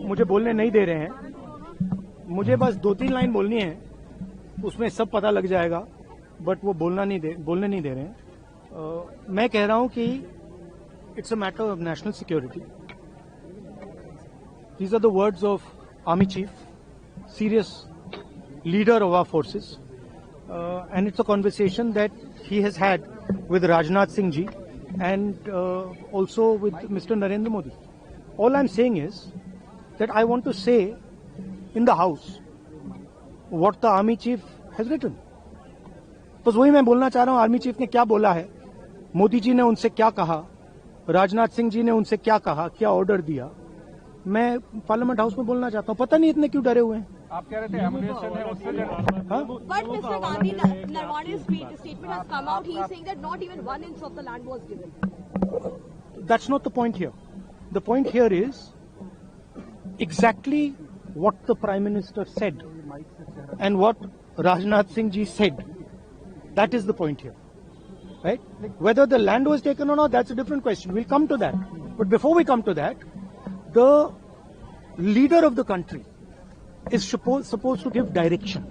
मुझे बोलने नहीं दे रहे हैं। मुझे बस 2-3 लाइन बोलनी है, उसमें सब पता लग जाएगा, बट वो बोलने नहीं दे रहे हैं। मैं कह रहा हूं कि it's a matter of national security. These are the words of army chief, serious leader of our forces, and it's a conversation that he has had with Rajnath Singh ji and also with Mr. Narendra Modi. All I'm saying is that I want to say in the House what the Army Chief has written. बस वही मैं बोलना चाह रहा हूँ, army chief ने क्या बोला है, मोदी जी ने उनसे क्या कहा, राजनाथ सिंह जी ने उनसे क्या कहा, क्या ऑर्डर दिया, मैं पार्लियामेंट हाउस में बोलना चाहता हूँ। पता नहीं इतने क्यों डरे हुए हैं। आप कह रहे थे एमुनेशन है उससे But Mr. Gandhi, Narwane's statement has come out. He is saying that not even 1 inch of the land was given. That's not the point here. The point here is exactly what the Prime Minister said and what Rajnath Singh ji said. That is the point here. Right? Whether the land was taken or not, that's a different question. We'll come to that. But before we come to that, the leader of the country is supposed to give direction.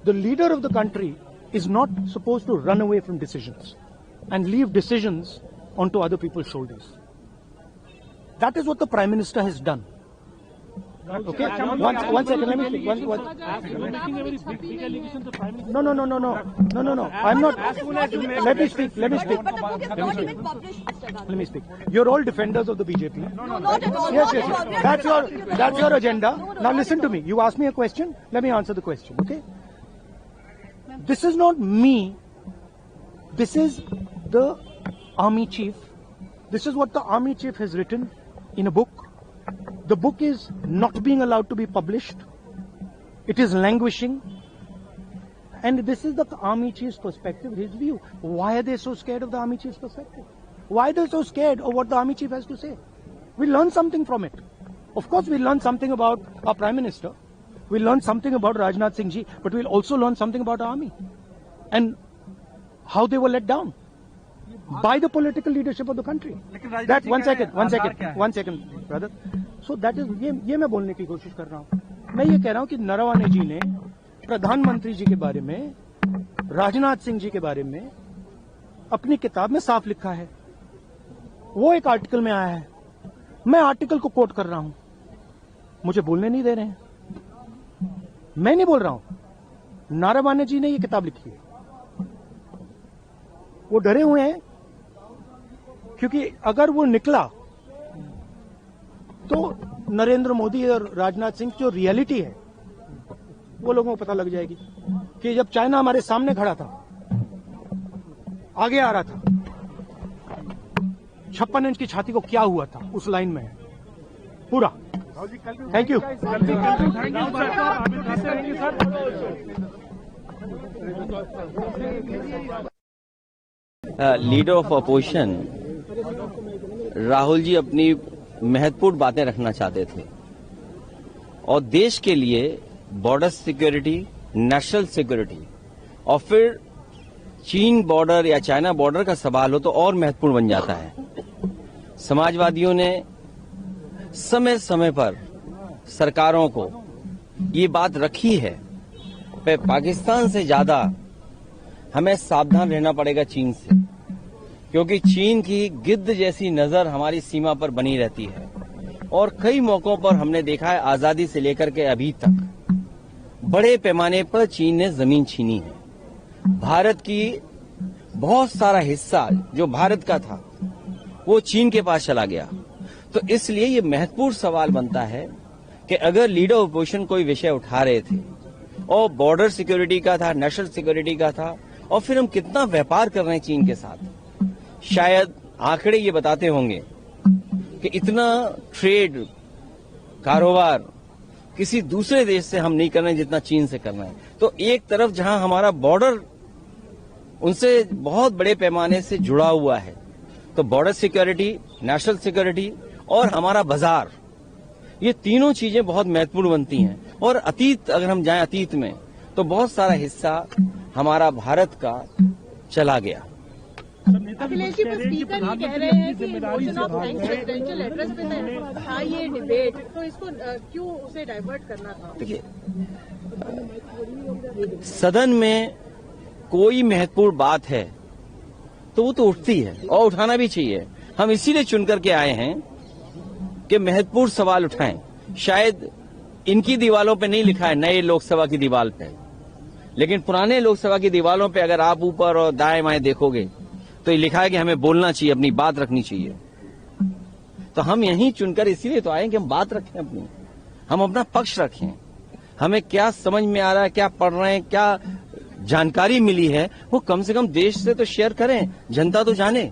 The leader of the country is not supposed to run away from decisions and leave decisions onto other people's shoulders. That is what the Prime Minister has done. Okay? One second, let me speak. No. I'm not. Let me speak. But the book is not even published, Mr. Gandhi. Let me speak. You're all defenders of the BJP. No, not at all. Yes. Not at all. That's your agenda. No, Now not listen at to me. You asked me a question. Let me answer the question. Okay? This is not me. This is the army chief. This is what the army chief has written in a book. The book is not being allowed to be published. It is languishing. And this is the army chief's perspective, his view. Why are they so scared of the army chief's perspective? Why are they so scared of what the army chief has to say? We learn something from it. Of course, we learn something about our Prime Minister. We learn something about Rajnath Singh ji, but we'll also learn something about our army and how they were let down by the political leadership of the country. That one second, brother. So that is ये मैं बोलने की कोशिश कर रहा हूँ। मैं ये कह रहा हूँ कि नरवाने जी ने प्रधानमंत्री जी के बारे में, राजनाथ सिंह जी के बारे में अपनी किताब में साफ लिखा है। वो एक आर्टिकल में आया है, मैं आर्टिकल को कोट कर रहा हूं। मुझे बोलने नहीं दे रहे हैं। मैं नहीं बोल रहा हूं, नारावाने जी ने ये किताब लिखी है। वो डरे हुए हैं क्योंकि अगर वो निकला तो नरेंद्र मोदी और राजनाथ सिंह की जो रियलिटी है वो लोगों को पता लग जाएगी कि जब चाइना हमारे सामने खड़ा था, आगे आ रहा था, 56 इंच की छाती को क्या हुआ था, उस लाइन में है पूरा। Thank you. Leader of opposition Rahul ji अपनी महत्वपूर्ण बातें रखना चाहते थे और देश के लिए बॉर्डर सिक्योरिटी, नेशनल सिक्योरिटी और फिर चीन बॉर्डर या चाइना बॉर्डर का सवाल हो तो और महत्वपूर्ण बन जाता है। समाजवादियों ने समय समय पर सरकारों को ये बात रखी है कि पाकिस्तान से ज्यादा हमें सावधान रहना पड़ेगा चीन से, क्योंकि चीन की गिद्ध जैसी नजर हमारी सीमा पर बनी रहती है और कई मौकों पर हमने देखा है आजादी से लेकर के अभी तक बड़े पैमाने पर चीन ने जमीन छीनी है। भारत की बहुत सारा हिस्सा जो भारत का था वो चीन के पास चला गया। तो इसलिए ये महत्वपूर्ण सवाल बनता है कि अगर लीडर ऑपोजिशन कोई विषय उठा रहे थे और बॉर्डर सिक्योरिटी का था, नेशनल सिक्योरिटी का था, और फिर हम कितना व्यापार कर रहे हैं चीन के साथ, शायद आंकड़े ये बताते होंगे कि इतना ट्रेड कारोबार किसी दूसरे देश से हम नहीं कर रहे हैं जितना चीन से कर रहे हैं। तो एक तरफ जहां हमारा बॉर्डर उनसे बहुत बड़े पैमाने से जुड़ा हुआ है, तो बॉर्डर सिक्योरिटी, नेशनल सिक्योरिटी और हमारा बाजार, ये तीनों चीजें बहुत महत्वपूर्ण बनती हैं। और अतीत अगर हम जाएं अतीत में तो बहुत सारा हिस्सा हमारा भारत का चला गया। अखिलेश जी, पर स्पीकर ये कह रहे हैं कि motion of thanks presidential address पे था ये डिबेट, तो इसको क्यों उसे डाइवर्ट करना था? देखिए, सदन में कोई महत्वपूर्ण बात है तो वो तो उठती है और उठाना भी चाहिए। हम इसीलिए चुन करके आए हैं कि महत्वपूर्ण सवाल उठाएं। शायद इनकी दीवारों पे नहीं लिखा है नए लोकसभा की दीवार पे, लेकिन पुराने लोकसभा की दीवारों पे अगर आप ऊपर और दाएं बाएं देखोगे तो ये लिखा है कि हमें बोलना चाहिए, अपनी बात रखनी चाहिए। तो हम यहीं चुनकर इसीलिए तो आए कि हम बात रखें अपनी, हम अपना पक्ष रखें। हमें क्या समझ में आ रहा है, क्या पढ़ रहे हैं, क्या जानकारी मिली है, वो कम से कम देश से तो शेयर करें, जनता तो जाने।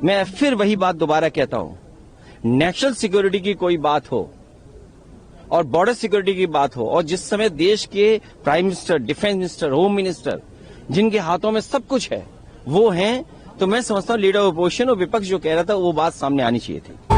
मैं फिर वही बात दोबारा कहता हूं, नेशनल सिक्योरिटी की कोई बात हो और बॉर्डर सिक्योरिटी की बात हो, और जिस समय देश के prime minister, defence minister, home minister, जिनके हाथों में सब कुछ है, वो हैं, तो मैं समझता हूं लीडर ऑफ अपोजिशन और विपक्ष जो कह रहा था वो बात सामने आनी चाहिए थी।